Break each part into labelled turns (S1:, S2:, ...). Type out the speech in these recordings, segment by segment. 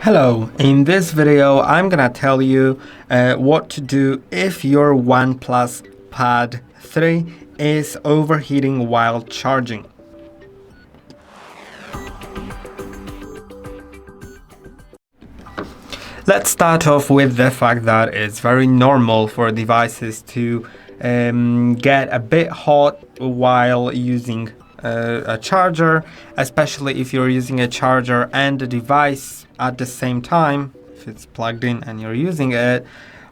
S1: Hello, in this video I'm gonna tell you what to do if your OnePlus Pad 3 is overheating while charging. Let's start off with the fact that it's very normal for devices to get a bit hot while using a charger, especially if you're using a charger and the device at the same time, if it's plugged in and you're using it,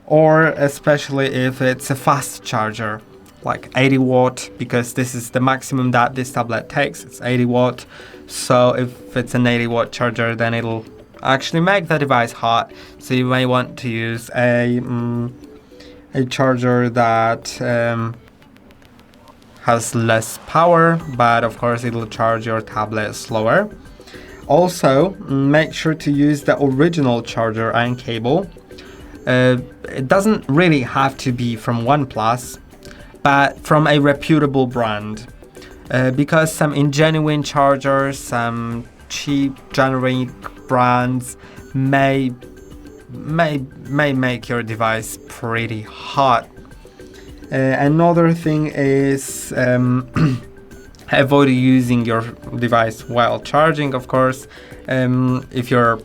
S1: or especially if it's a fast charger like 80 watt, because this is the maximum that this tablet takes. It's 80 watt, so if it's an 80 watt charger, then it'll actually make the device hot. So you may want to use a charger that has less power, but of course it'll charge your tablet slower. Also, make sure to use the original charger and cable. It doesn't really have to be from OnePlus, but from a reputable brand, because some ingenuine chargers, some cheap generic brands may make your device pretty hot. Another thing is avoid using your device while charging, of course. If you're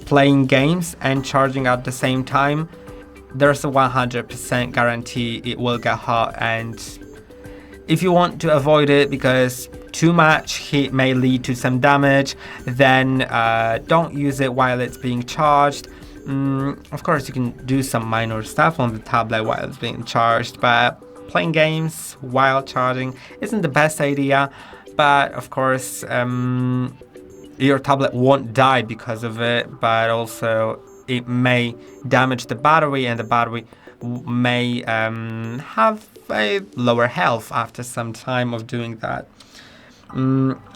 S1: playing games and charging at the same time, there's a 100% guarantee it will get hot, and if you want to avoid it because too much heat may lead to some damage, then don't use it while it's being charged. Of course, you can do some minor stuff on the tablet while it's being charged, but playing games while charging isn't the best idea. But of course, your tablet won't die because of it, but also it may damage the battery, and the battery may have a lower health after some time of doing that.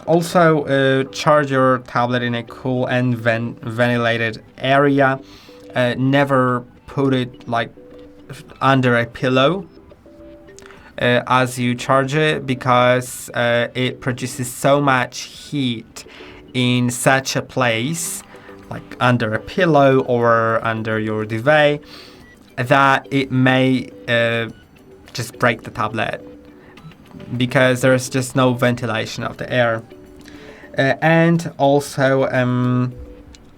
S1: Also, charge your tablet in a cool and ventilated area. Never put it like under a pillow as you charge it, because it produces so much heat in such a place, like under a pillow or under your duvet, that it may just break the tablet, because there's just no ventilation of the air. And also,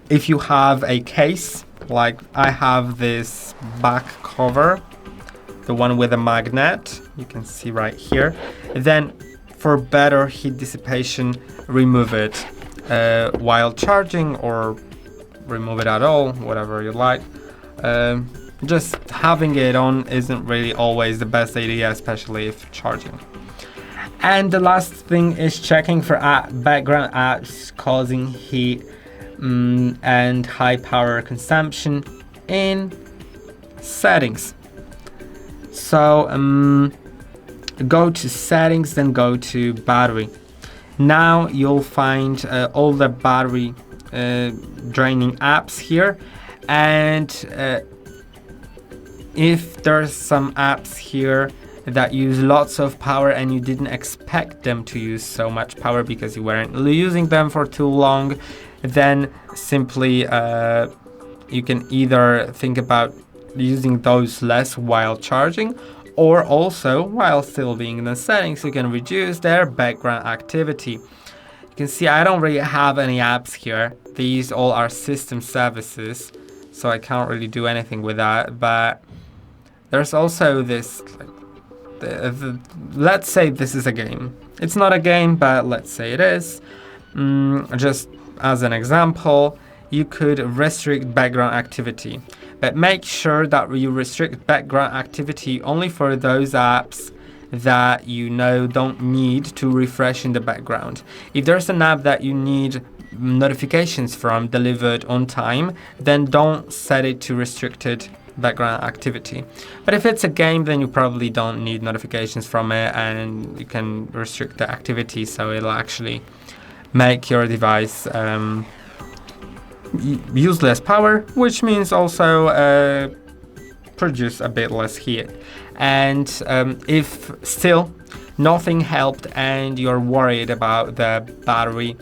S1: if you have a case, like I have this back cover, the one with a magnet, you can see right here, then for better heat dissipation, remove it while charging, or remove it at all, whatever you like. Just having it on isn't really always the best idea, especially if charging. And the last thing is checking for background apps causing heat and high power consumption in settings. So go to settings, then go to battery. Now you'll find all the battery draining apps here, and if there's some apps here that use lots of power and you didn't expect them to use so much power because you weren't using them for too long, then simply you can either think about using those less while charging, or also while still being in the settings, you can reduce their background activity. You can see I don't really have any apps here. These all are system services, so I can't really do anything with that. But there's also this, let's say this is a game. It's not a game, but let's say it is. Just as an example, you could restrict background activity, but make sure that you restrict background activity only for those apps that you know don't need to refresh in the background. If there's an app that you need notifications from delivered on time, then don't set it to restricted background activity. But if it's a game, then you probably don't need notifications from it, and you can restrict the activity so it'll actually make your device use less power, which means also produce a bit less heat. And if still nothing helped and you're worried about the battery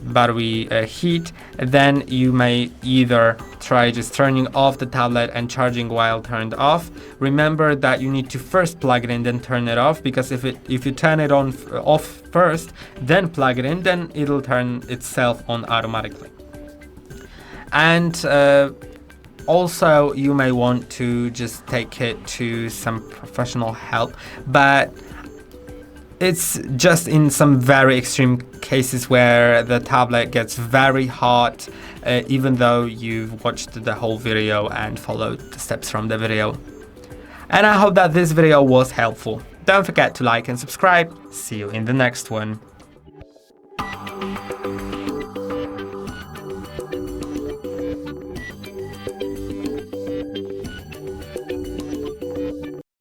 S1: battery heat, then you may either try just turning off the tablet and charging while turned off. Remember that you need to first plug it in, then turn it off, because if you turn it off first, then plug it in, then it'll turn itself on automatically. And also, you may want to just take it to some professional help, but it's just in some very extreme cases where the tablet gets very hot, even though you've watched the whole video and followed the steps from the video. And I hope that this video was helpful. Don't forget to like and subscribe. See you in the next one.